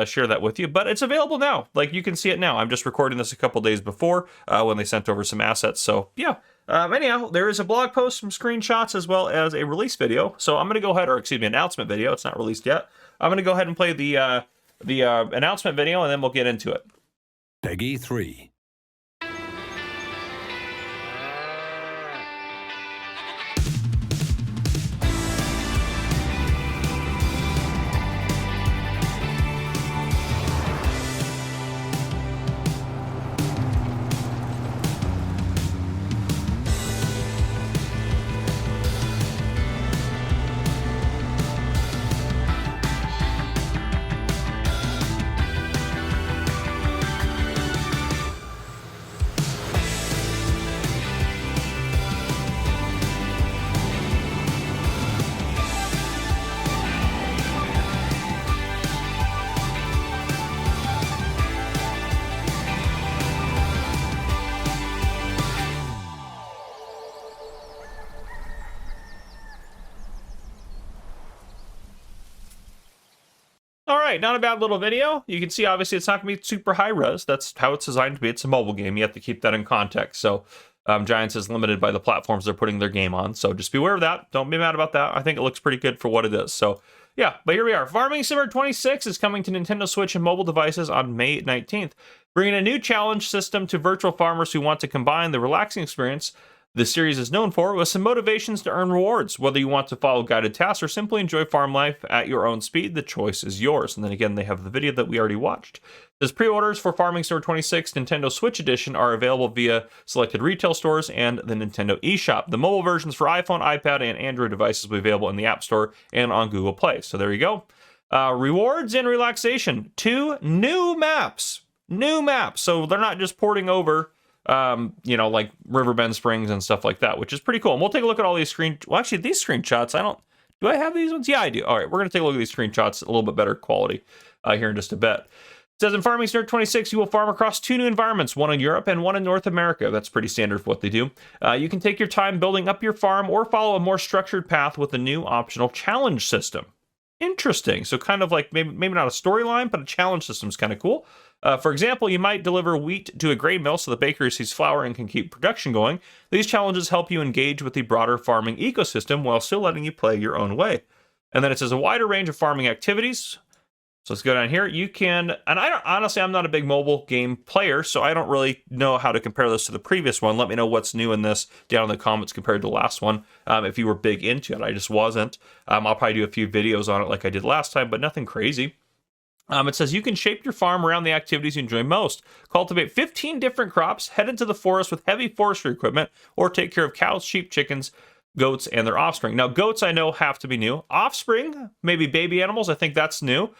share that with you, but it's available now. Like, you can see it now. I'm just recording this a couple days before when they sent over some assets. So yeah. Anyhow, there is a blog post, some screenshots, as well as a release video. So I'm going to go ahead, or excuse me, announcement video. It's not released yet. I'm going to go ahead and play the announcement video, and then we'll get into it. Peggy 3. All right, not a bad little video. You can see, obviously, it's not going to be super high res. That's how it's designed to be. It's a mobile game. You have to keep that in context. So Giants is limited by the platforms they're putting their game on. So just be aware of that. Don't be mad about that. I think it looks pretty good for what it is. So yeah, but here we are. Farming Simulator 26 is coming to Nintendo Switch and mobile devices on May 19th, bringing a new challenge system to virtual farmers who want to combine the relaxing experience the series is known for with some motivations to earn rewards. Whether you want to follow guided tasks or simply enjoy farm life at your own speed, the choice is yours. And then again, they have the video that we already watched. As pre-orders for Farming Simulator 26 Nintendo Switch Edition are available via selected retail stores and the Nintendo eShop. The mobile versions for iPhone, iPad, and Android devices will be available in the App Store and on Google Play. So there you go. Rewards and relaxation. 2 new maps. New maps. So they're not just porting over like Riverbend Springs and stuff like that, which is pretty cool. And we'll take a look at all these these screenshots, do I have these ones? Yeah, I do. All right, we're going to take a look at these screenshots, a little bit better quality here in just a bit. It says in Farming Simulator 26, you will farm across 2 new environments, one in Europe and one in North America. That's pretty standard for what they do. You can take your time building up your farm or follow a more structured path with a new optional challenge system. Interesting. So kind of like maybe not a storyline, but a challenge system is kind of cool. For example, you might deliver wheat to a grain mill so the baker sees flour and can keep production going. These challenges help you engage with the broader farming ecosystem while still letting you play your own way. And then it says a wider range of farming activities. So let's go down here. You can, and honestly, I'm not a big mobile game player, so I don't really know how to compare this to the previous one. Let me know what's new in this down in the comments compared to the last one. If you were big into it, I just wasn't. I'll probably do a few videos on it like I did last time, but nothing crazy. It says you can shape your farm around the activities you enjoy most. Cultivate 15 different crops, head into the forest with heavy forestry equipment, or take care of cows, sheep, chickens, goats, and their offspring. Now, goats I know have to be new. Offspring, maybe baby animals, I think that's new.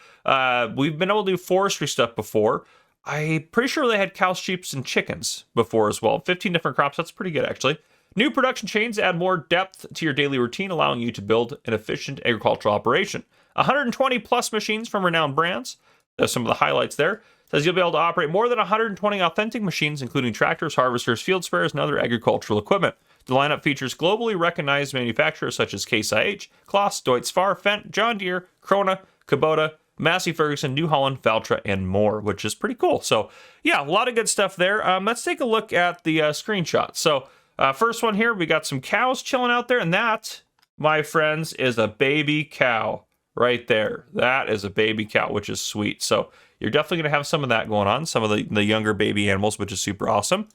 We've been able to do forestry stuff before. I'm pretty sure they had cows, sheep, and chickens before as well. 15 different crops, that's pretty good actually. New production chains add more depth to your daily routine, allowing you to build an efficient agricultural operation. 120 plus machines from renowned brands. There's some of the highlights there. It says you'll be able to operate more than 120 authentic machines, including tractors, harvesters, field spares, and other agricultural equipment. The lineup features globally recognized manufacturers such as Case IH, Kloss, Deutz Fahr, Fendt, John Deere, Krona, Kubota, Massey Ferguson, New Holland, Valtra, and more, which is pretty cool. So yeah, a lot of good stuff there. Let's take a look at the screenshot. So first one here, we got some cows chilling out there, and that, my friends, is a baby cow. Right there. That is a baby cow, which is sweet. So you're definitely going to have some of that going on. Some of the younger baby animals, which is super awesome.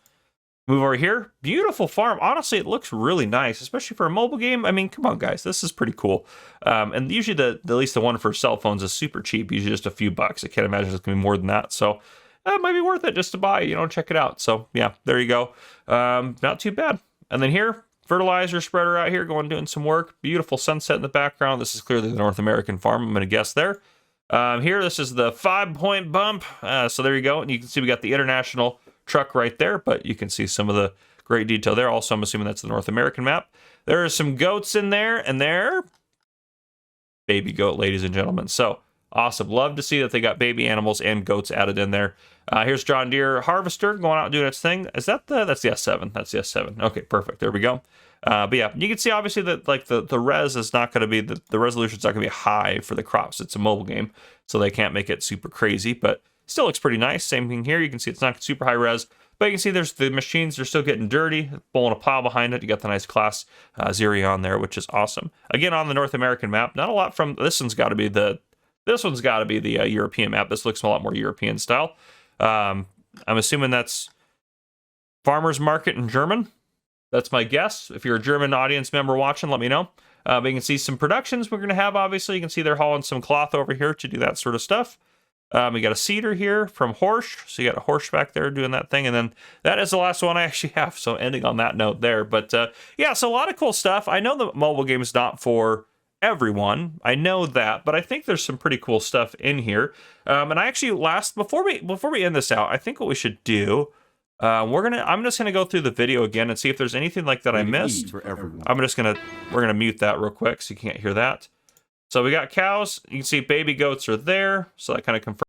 Move over here. Beautiful farm. Honestly, it looks really nice, especially for a mobile game. I mean, come on, guys. This is pretty cool. And usually, at least the one for cell phones is super cheap. Usually just a few bucks. I can't imagine it's going to be more than that. So it might be worth it just to buy, check it out. So yeah, there you go. Not too bad. And then here, fertilizer spreader out here doing some work. Beautiful sunset in the background. This is clearly the North American farm, I'm going to guess there. Here, this is the 5-point bump. So there you go. And you can see we got the international truck right there, but you can see some of the great detail there. Also, I'm assuming that's the North American map. There are some goats in there, and they're baby goat, ladies and gentlemen. So awesome. Love to see that they got baby animals and goats added in there. Here's John Deere harvester going out and doing its thing. Is that that's the S7? That's the S7. Okay, perfect. There we go. But yeah, you can see obviously that like the res is not going to be the resolution's not going to be high for the crops. It's a mobile game, so they can't make it super crazy, but still looks pretty nice. Same thing here. You can see it's not super high res, but you can see there's the machines are still getting dirty, pulling a plow behind it. You got the nice class Xerion there, which is awesome. Again, on the North American map, not a lot from this one's got to be the European map. This looks a lot more European style. I'm assuming that's Farmers Market in German. That's my guess. If you're a German audience member watching, let me know. But you can see some productions we're going to have, obviously. You can see they're hauling some cloth over here to do that sort of stuff. We got a cedar here from Horsch. So you got a Horsch back there doing that thing. And then that is the last one I actually have. So ending on that note there. But yeah, so a lot of cool stuff. I know the mobile game is not for everyone. I know that. But I think there's some pretty cool stuff in here. And I actually before we end this out, I think what we should do... I'm just gonna go through the video again and see if there's anything like that I missed. We're gonna mute that real quick so you can't hear that. So we got cows. You can see baby goats are there. So that kind of confirms